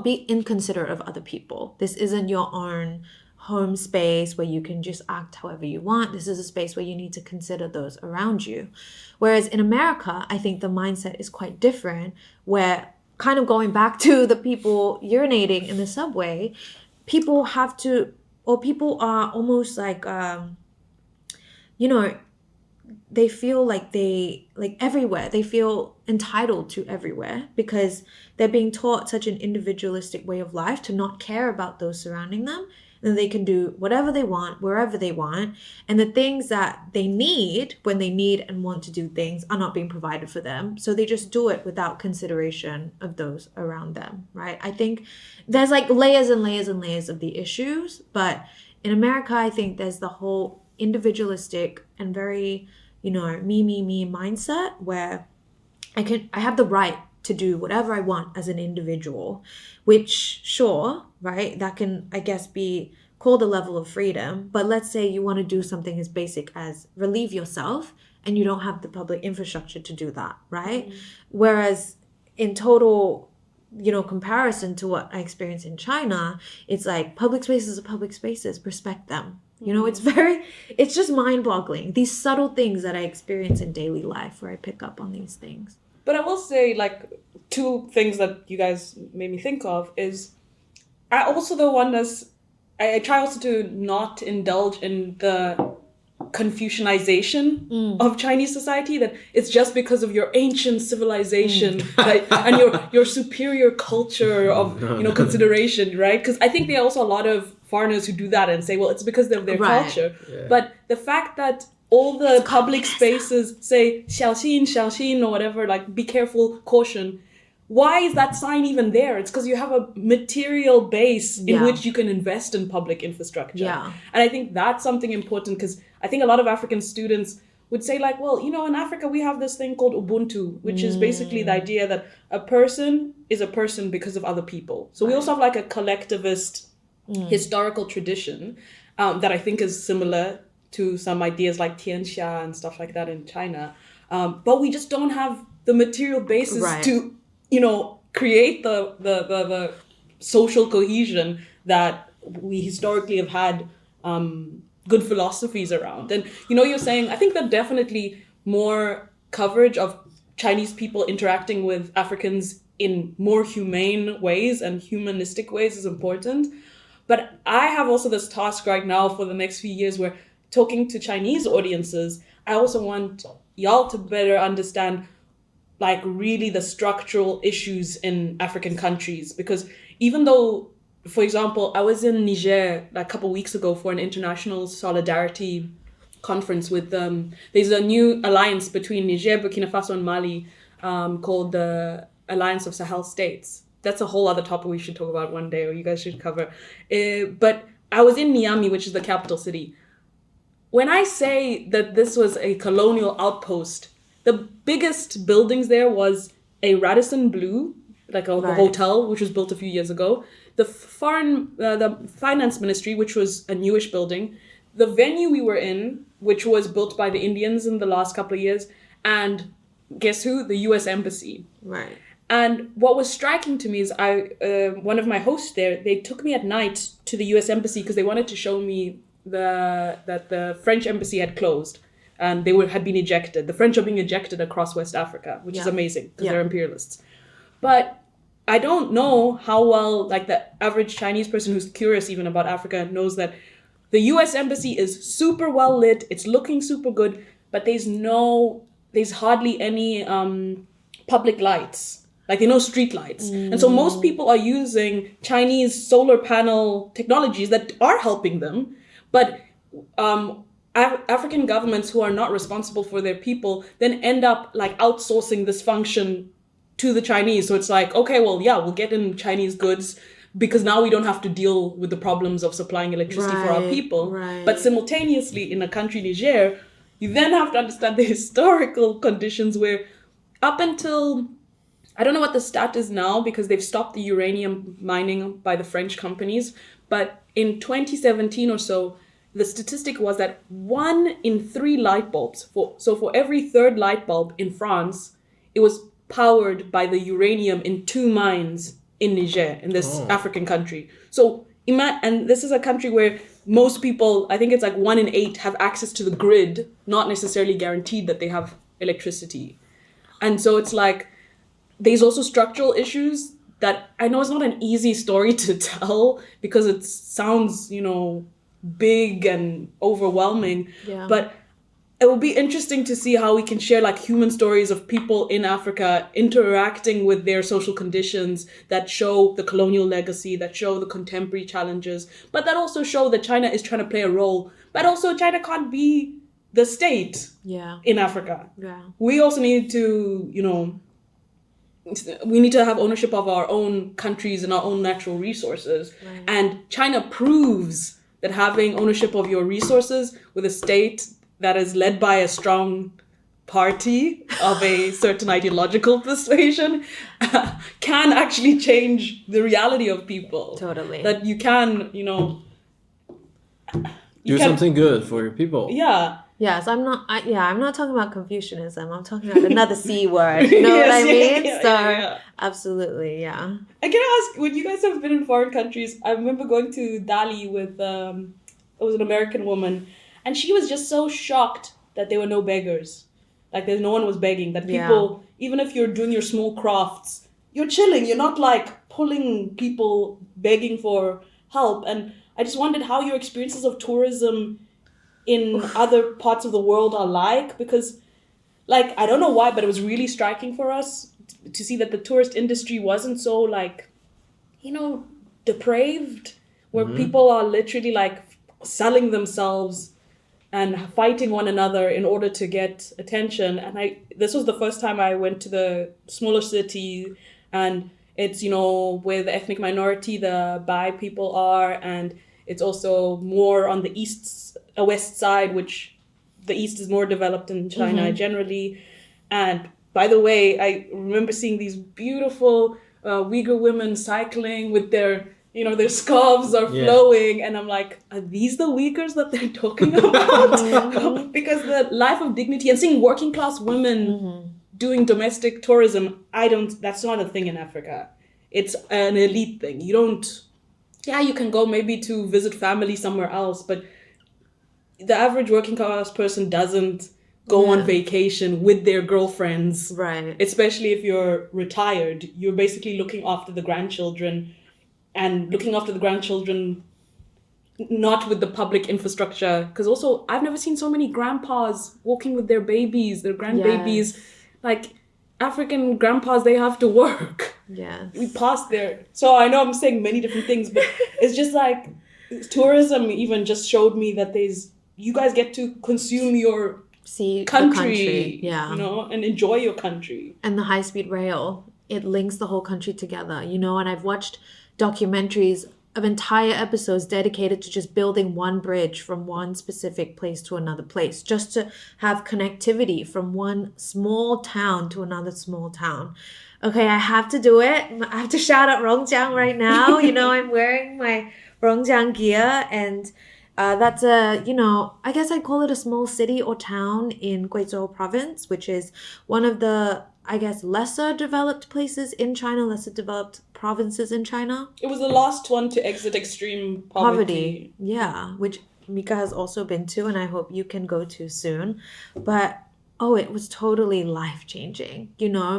be inconsiderate of other people. This isn't your own home space where you can just act however you want. This is a space where you need to consider those around you. Whereas in America, I think the mindset is quite different, where kind of going back to the people urinating in the subway, people are almost like, they feel like everywhere, they feel entitled to everywhere because they're being taught such an individualistic way of life to not care about those surrounding them. And they can do whatever they want, wherever they want. And the things that they need when they need and want to do things are not being provided for them. So they just do it without consideration of those around them, right? I think there's like layers and layers and layers of the issues. But in America, I think there's the whole individualistic and very, me mindset where I have the right to do whatever I want as an individual, which sure, right, that can, I guess, be called a level of freedom. But let's say you want to do something as basic as relieve yourself and you don't have the public infrastructure to do that, right? Whereas in total, comparison to what I experienced in China, it's like public spaces are public spaces, respect them. It's just mind-boggling. These subtle things that I experience in daily life where I pick up on these things. But I will say, like, two things that you guys made me think of is I also though I try also to not indulge in the Confucianization of Chinese society, that it's just because of your ancient civilization and your superior culture of consideration, right? Because I think there are also a lot of foreigners who do that and say, well, it's because of their culture. Yeah. But the fact that all the public spaces say 小心, 小心 or whatever, like be careful, caution. Why is that sign even there? It's because you have a material base in which you can invest in public infrastructure. Yeah. And I think that's something important, because I think a lot of African students would say like, well, in Africa we have this thing called Ubuntu, which is basically the idea that a person is a person because of other people. So we also have like a collectivist historical tradition that I think is similar to some ideas like Tianxia and stuff like that in China. But we just don't have the material basis to create the social cohesion that we historically have had good philosophies around. And you're saying, I think that definitely more coverage of Chinese people interacting with Africans in more humane ways and humanistic ways is important. But I have also this task right now for the next few years where, talking to Chinese audiences, I also want y'all to better understand like really the structural issues in African countries. Because even though, for example, I was in Niger a couple weeks ago for an international solidarity conference with there's a new alliance between Niger, Burkina Faso and Mali called the Alliance of Sahel States. That's a whole other topic we should talk about one day, or you guys should cover. But I was in Niamey, which is the capital city. when I say that this was a colonial outpost, the biggest buildings there was a Radisson Blu, like a hotel, which was built a few years ago. The finance ministry, which was a newish building. The venue we were in, which was built by the Indians in the last couple of years. And guess who? The U.S. Embassy. Right. And what was striking to me is one of my hosts there, they took me at night to the U.S. Embassy because they wanted to show me that the French embassy had closed and they had been ejected. The French are being ejected across West Africa, which is amazing because they're imperialists. But I don't know how well, like, the average Chinese person who's curious even about Africa knows that the U.S. Embassy is super well lit. It's looking super good, but there's hardly any public lights. Like, there are no street lights. And so most people are using Chinese solar panel technologies that are helping them. But African governments who are not responsible for their people then end up, like, outsourcing this function to the Chinese. So it's like, okay, well, yeah, we'll get in Chinese goods because now we don't have to deal with the problems of supplying electricity for our people. Right. But simultaneously, in a country, Niger, you then have to understand the historical conditions where up until... I don't know what the stat is now because they've stopped the uranium mining by the French companies. But in 2017 or so, the statistic was that 1 in 3 light bulbs, for every third light bulb in France, it was powered by the uranium in 2 mines in Niger, in this African country. So, and this is a country where most people, I think it's like 1 in 8, have access to the grid, not necessarily guaranteed that they have electricity. And so it's like, there's also structural issues that I know it's not an easy story to tell because it sounds, big and overwhelming. Yeah. But it will be interesting to see how we can share, like, human stories of people in Africa interacting with their social conditions that show the colonial legacy, that show the contemporary challenges, but that also show that China is trying to play a role. But also China can't be the state in Africa. Yeah. We also need to, we need to have ownership of our own countries and our own natural resources. Right. And China proves that having ownership of your resources with a state that is led by a strong party of a certain ideological persuasion can actually change the reality of people. Totally. That you can, do something good for your people. Yeah. Yes, I'm not talking about Confucianism. I'm talking about another C word. You know what I mean? Absolutely, yeah. I can ask, when you guys have been in foreign countries, I remember going to Dali with, it was an American woman, and she was just so shocked that there were no beggars. Like, no one was begging. That people, even if you're doing your small crafts, you're chilling. You're not, like, pulling people begging for help. And I just wondered how your experiences of tourism in other parts of the world are like, because, like, I don't know why, but it was really striking for us to see that the tourist industry wasn't so, like, depraved, where people are literally, like, selling themselves and fighting one another in order to get attention. And this was the first time I went to the smaller city, and it's, where the ethnic minority, the Bai people are, and it's also more on the west side, which the east is more developed in China generally. And by the way, I remember seeing these beautiful Uyghur women cycling with their scarves are flowing. And I'm like, are these the Uyghurs that they're talking about? Because the life of dignity and seeing working class women doing domestic tourism, that's not a thing in Africa. It's an elite thing. You can go maybe to visit family somewhere else, but the average working class person doesn't go on vacation with their girlfriends. Right. Especially if you're retired. You're basically looking after the grandchildren, and looking after the grandchildren not with the public infrastructure. Because also, I've never seen so many grandpas walking with their babies, their grandbabies. Yes. Like, African grandpas, they have to work. Yes. We passed there. So I know I'm saying many different things, but it's just like, tourism even just showed me that you guys get to consume your country, and enjoy your country. And the high-speed rail, it links the whole country together, and I've watched documentaries of entire episodes dedicated to just building one bridge from one specific place to another place, just to have connectivity from one small town to another small town. Okay, I have to do it. I have to shout out Rongjiang right now. I'm wearing my Rongjiang gear, and that's I guess I'd call it a small city or town in Guizhou province, which is one of the, I guess, lesser developed places in China, lesser developed provinces in China. It was the last one to exit extreme poverty. Yeah, which Mika has also been to, and I hope you can go to soon. But it was totally life-changing,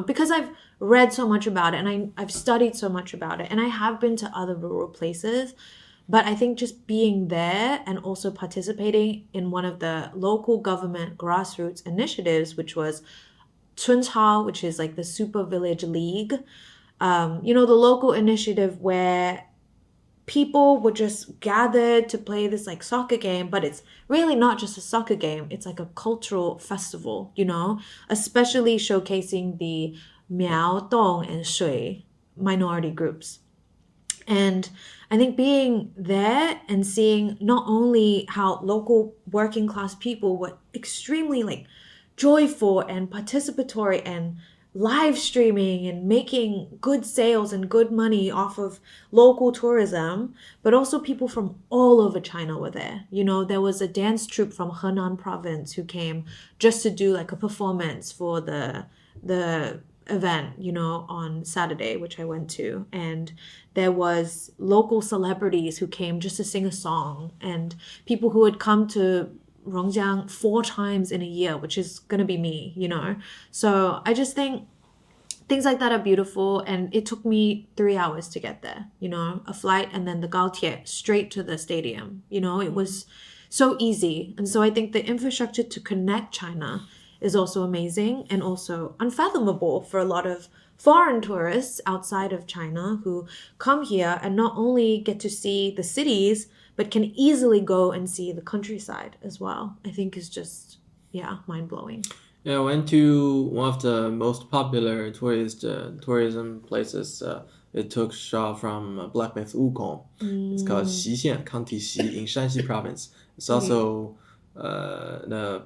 because I've read so much about it and I've studied so much about it, and I have been to other rural places. But I think just being there and also participating in one of the local government grassroots initiatives, which was Chunchao, which is like the Super Village League, the local initiative where people would just gather to play this like soccer game, but it's really not just a soccer game. It's like a cultural festival, especially showcasing the Miao, Dong, and Shui minority groups. And I think being there and seeing not only how local working class people were extremely like joyful and participatory and live streaming and making good sales and good money off of local tourism, but also people from all over China were there. There was a dance troupe from Henan province who came just to do like a performance for the event, on Saturday, which I went to. And there was local celebrities who came just to sing a song, and people who had come to Rongjiang 4 times in a year, which is going to be me, So I just think things like that are beautiful. And it took me 3 hours to get there, a flight and then the Gaotie straight to the stadium. It was so easy. And so I think the infrastructure to connect China is also amazing and also unfathomable for a lot of foreign tourists outside of China who come here and not only get to see the cities, but can easily go and see the countryside as well. I think is just, mind-blowing. Yeah, I went to one of the most popular tourism places. It took shot from Blacksmith Wukong. It's called Xixian County Xi in Shanxi province. It's also the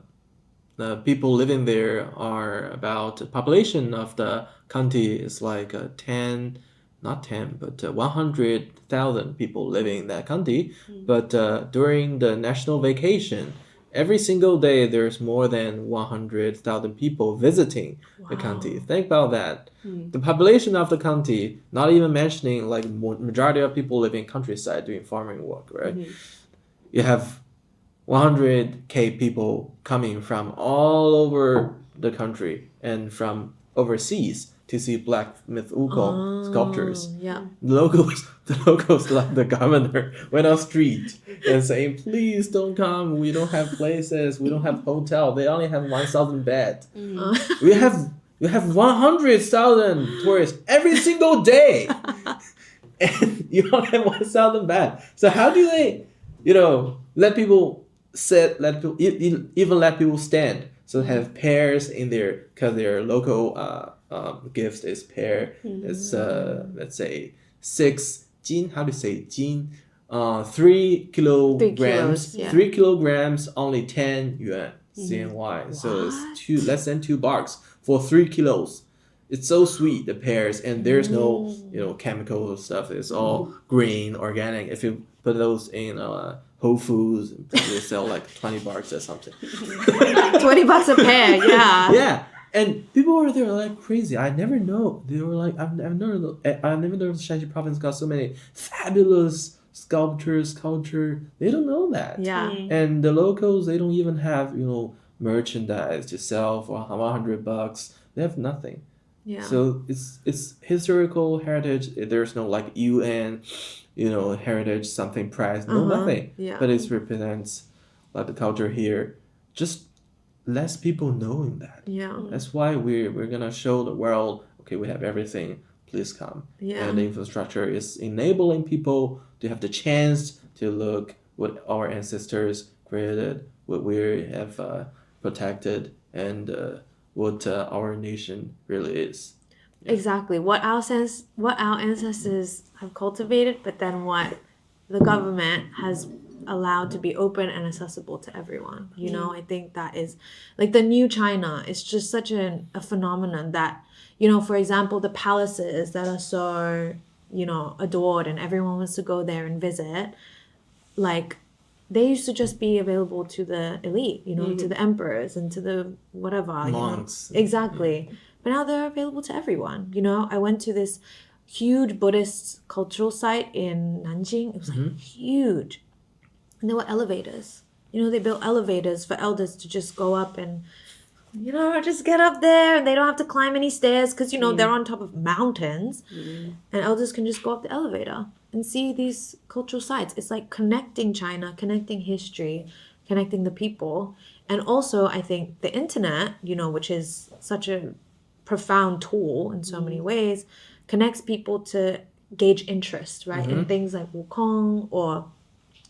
people living there are about the population of the county is like 100,000 people living in that county. But during the national vacation, every single day there's more than 100,000 people visiting the county. Think about that. The population of the county, not even mentioning like majority of people living in countryside doing farming work, right? You have 100K people coming from all over the country and from overseas to see Blacksmith Wukong sculptures. Yeah. The locals like the governor went on street and saying, please don't come. We don't have places. We don't have hotel. They only have 1,000 bed. We have 100,000 tourists every single day. And you don't have 1,000 bed. So how do they, let people sit, even let people stand? So have pairs in there because their local gifts is pear. It's let's say 6 jin. How do you say jin? 3 kilograms. 3 kilograms, only 10 yuan CNY. So it's less than $2 for 3 kilos. It's so sweet, the pears, and there's no chemical stuff. It's all green, organic. If you put those in Whole Foods, they sell like $20 or something. $20 a pear, yeah. Yeah, and people were there like crazy. I never know. They were like, I've never known Shanxi province got so many fabulous sculptures, culture. They don't know that. Yeah. And the locals, they don't even have merchandise to sell for $100. They have nothing. Yeah. So it's historical heritage. There's no like UN, heritage something prize. No nothing. Yeah. But it represents like the culture here. Just less people knowing that. Yeah. That's why we're gonna show the world. Okay, we have everything. Please come. Yeah. And the infrastructure is enabling people to have the chance to look what our ancestors created, what we have protected, and what our nation really is. Exactly. What our ancestors have cultivated, but then what the government has allowed to be open and accessible to everyone. You know, I think that is like the new China is just such a phenomenon that, you know, for example, the palaces that are so, you know, adored and everyone wants to go there and visit, like they used to just be available to the elite, you know, to the emperors and to the whatever, Monks. you know. Exactly. But now they're available to everyone. You know, I went to this huge Buddhist cultural site in Nanjing. It was like huge. And there were elevators. You know, they built elevators for elders to just go up and, you know, just get up there. And they don't have to climb any stairs because, you know, they're on top of mountains. And elders can just go up the elevator and see these cultural sites. It's like connecting China, connecting history, connecting the people. And also, I think the internet, you know, which is such a profound tool in so many ways, connects people to gauge interest, right? In things like Wukong or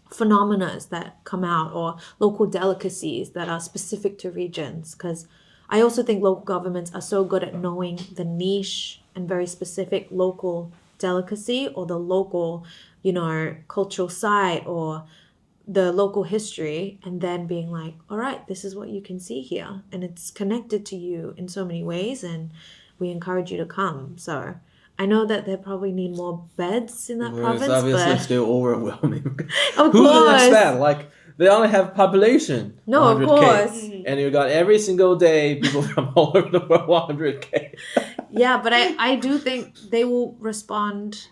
phenomena that come out or local delicacies that are specific to regions. Because I also think local governments are so good at knowing the niche and very specific local delicacy or the local, you know, cultural site or the local history, and then being like, all right, this is what you can see here. And it's connected to you in so many ways, and we encourage you to come. So I know that they probably need more beds in that province, It's obviously but still overwhelming. of Who can course. expand? Like, they only have population. No, of 100K. course. And you got every single day people from all over the world, 100K. Yeah, but I do think they will respond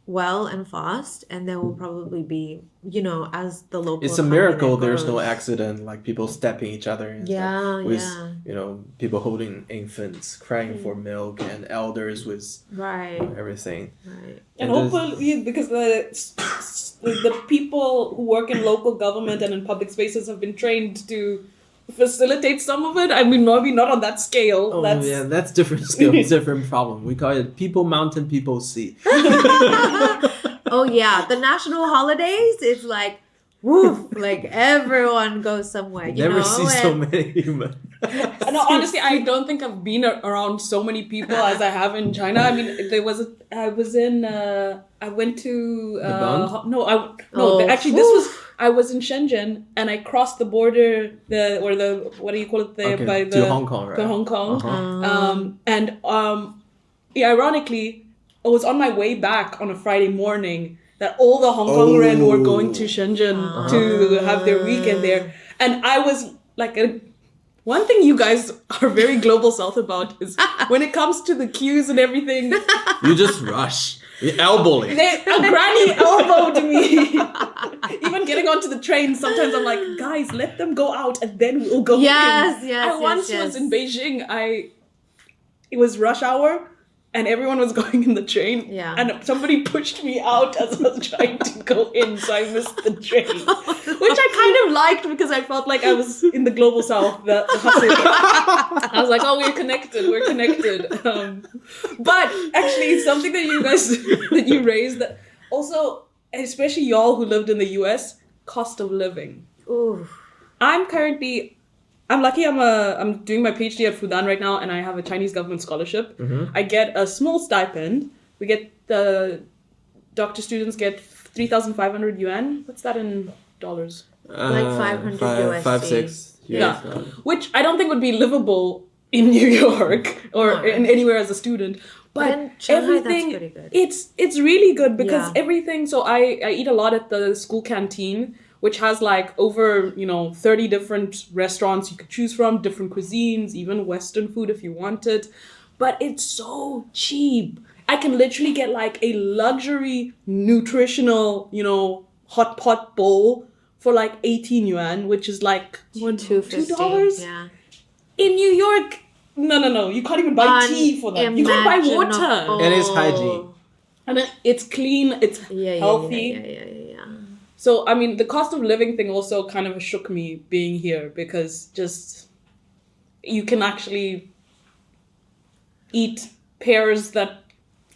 well and fast, and there will probably be, you know, as the local It's a economy miracle there's no grows. accident, like people stepping each other and Yeah, stuff. With, yeah. you know, people holding infants, crying for milk, and elders with Right, everything. right. And there's- hopefully, because the people who work in local government and in public spaces have been trained to facilitate some of it. I mean, maybe not on that scale. Oh That's yeah, that's different skill, different problem. We call it people mountain, people sea. Oh yeah, the national holidays, it's like woof, like everyone goes somewhere, you Never know. see so and- many humans. No, honestly, I don't think I've been around so many people as I have in China. I mean, I went to The Bund? Oh, actually this was I was in Shenzhen and I crossed the border what do you call it there by the to Hong Kong, right? to Hong Kong. Uh-huh. Yeah, ironically, I was on my way back on a Friday morning that all the Hong Kong Ren were going to Shenzhen to have their weekend there. And I was like, one thing you guys are very global south about is when it comes to the queues and everything, You just rush. You elbow it. a granny elbowed me. Even getting onto the train, sometimes I'm like, guys, let them go out and then we'll go Yes, in. yes, I once yes. was in Beijing. It was rush hour and everyone was going in the train. Yeah. And somebody pushed me out as I was trying to go in, so I missed the train. Which I kind of liked because I felt like I was in the global south, the hustle. I was like, oh, we're connected. But actually, something that you guys, that you raised, that also, especially y'all who lived in the US, cost of living. Ooh. I'm lucky. I'm doing my PhD at Fudan right now, and I have a Chinese government scholarship. I get a small stipend. We get the doctor students get 3,500 yuan. What's that in dollars? Like 500 USD. 5-6. Yeah, which I don't think would be livable in New York or No. in anywhere as a student. But in Shanghai, that's everything, pretty good. it's really good because Yeah. everything. So I eat a lot at the school canteen, which has like over 30 different restaurants you could choose from, different cuisines, even Western food if you wanted. But it's so cheap. I can literally get like a luxury nutritional, hot pot bowl for like 18 yuan, which is like $2.50. $2. Yeah. In New York, no, you can't even buy tea for that. You can't buy water. Unimaginable. And it's hygiene. And then it's clean, it's healthy. Yeah. So, I mean, the cost of living thing also kind of shook me being here because just you can actually eat pears that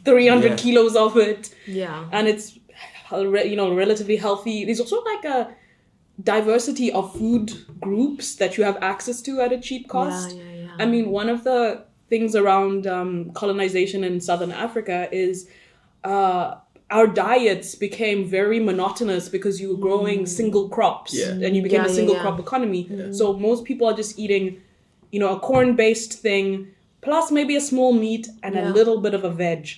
300 Yeah. kilos of it, Yeah. and it's relatively healthy. There's also like a diversity of food groups that you have access to at a cheap cost. Yeah. I mean, one of the things around colonization in Southern Africa is our diets became very monotonous because you were growing single crops Yeah. and you became Yeah, a yeah, single yeah. crop economy. So most people are just eating, a corn-based thing plus maybe a small meat and a Yeah. little bit of a veg.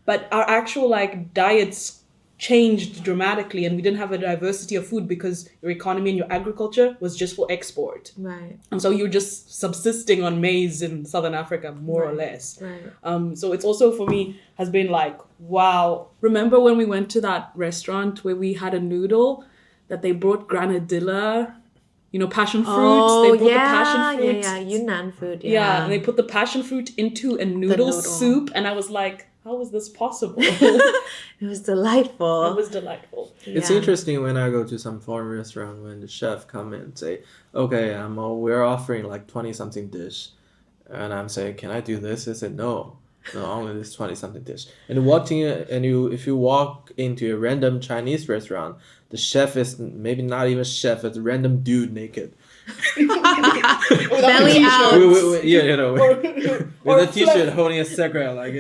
But our actual diets changed dramatically, and we didn't have a diversity of food because your economy and your agriculture was just for export. Right. And so you're just subsisting on maize in Southern Africa, more or less. Right. So it's also for me has been like, wow. Remember when we went to that restaurant where we had a noodle that they brought granadilla, passion fruit. Oh, They brought yeah, the passion fruit. yeah, Yunnan food. Yeah, and they put the passion fruit into a noodle noodle. soup, and I was like, how is this possible? It was delightful. It was delightful. It's interesting when I go to some foreign restaurant when the chef come in and say, okay, we're offering like 20-something dish. And I'm saying, can I do this? They said, no, only this 20-something dish. And if you walk into a random Chinese restaurant, the chef is maybe not even chef, it's a random dude naked. Belly out. With a t-shirt holding a cigarette, like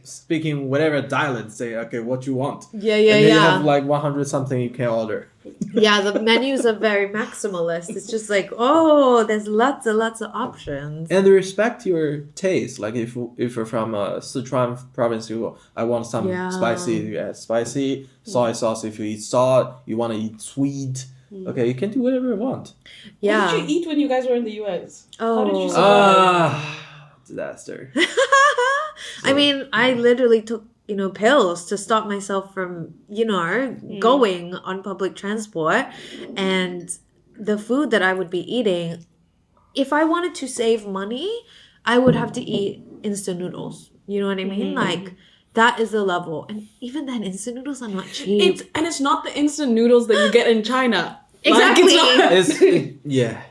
speaking whatever dialect, say, okay, what you want. Yeah, And then you have like 100 something you can order. Yeah, the menus are very maximalist. It's just like, oh, there's lots and lots of options. And they respect your taste. Like if you're from Sichuan province, I want some spicy, you add spicy, soy sauce. If you eat salt, you want to eat sweet. Okay, you can do whatever you want. Yeah. What did you eat when you guys were in the US? Oh. How did you survive? Disaster. I mean, I literally took, pills to stop myself from, going on public transport. And the food that I would be eating, if I wanted to save money, I would have to eat instant noodles. You know what I mean? Like, that is the level. And even then, instant noodles are not cheap. It's not the instant noodles that you get in China. Exactly.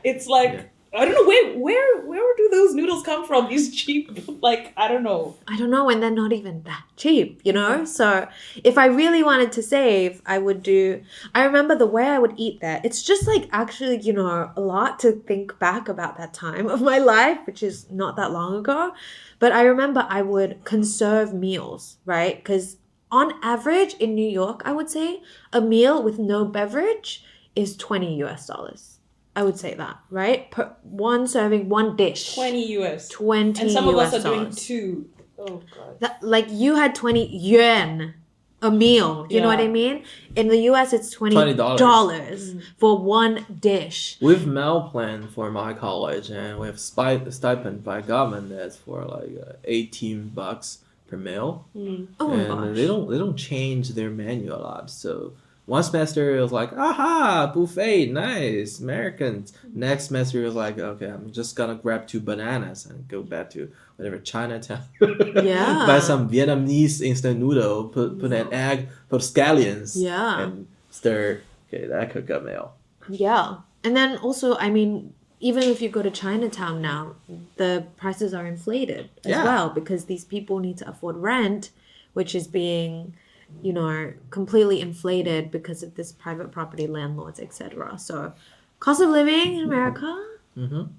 It's like, I don't know, where do those noodles come from? These cheap, I don't know. I don't know, and they're not even that cheap, So if I really wanted to save, I remember the way I would eat that. It's just actually, a lot to think back about that time of my life, which is not that long ago. But I remember I would conserve meals, right? Because on average in New York, I would say a meal with no beverage is $20. I would say that, right? Per one serving, one dish. 20 US. 20 And some of us US are doing dollars. 2. Oh, God. That, you had 20 yuan a meal. You know what I mean? In the US, it's $20 for one dish. We have meal plan for my college, and we have stipend by government that's for $18 per meal. Oh my And gosh. they don't change their menu a lot. So one semester it was like, aha, buffet, nice, Americans. Next semester it was like, okay, I'm just gonna grab 2 bananas and go back to whatever Chinatown. Yeah. Buy some Vietnamese instant noodle, put an egg, put scallions. Yeah. And stir. Okay, that could go meal. Yeah. And then also, I mean, even if you go to Chinatown now, the prices are inflated as well because these people need to afford rent, which is being, completely inflated because of this private property landlords, etc. So, cost of living in America,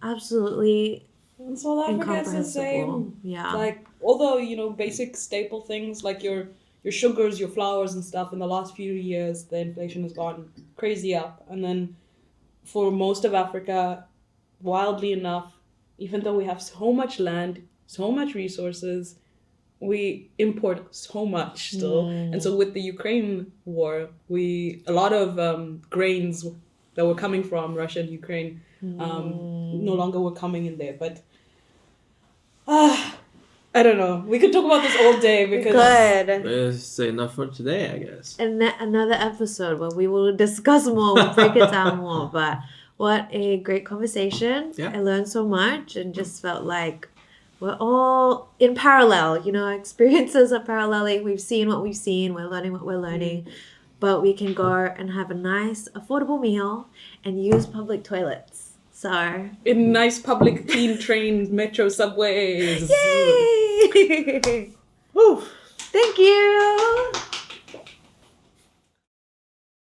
absolutely In South Africa, it's the incomprehensible. same. Yeah. Although, basic staple things like your sugars, your flours and stuff, in the last few years, the inflation has gone crazy up. And then for most of Africa, wildly enough, even though we have so much land, so much resources, we import so much still. And so with the Ukraine war, a lot of grains that were coming from Russia and Ukraine no longer were coming in there. But I don't know. We could talk about this all day because Good. It's enough for today, I guess. And another episode where we will discuss more, we'll break it down more. But what a great conversation. Yeah. I learned so much and just felt like we're all in parallel, experiences are paralleling. We've seen what we've seen. We're learning what we're learning. But we can go and have a nice, affordable meal and use public toilets. So, in nice public clean trains, metro, subways. yay! Woo! Thank you!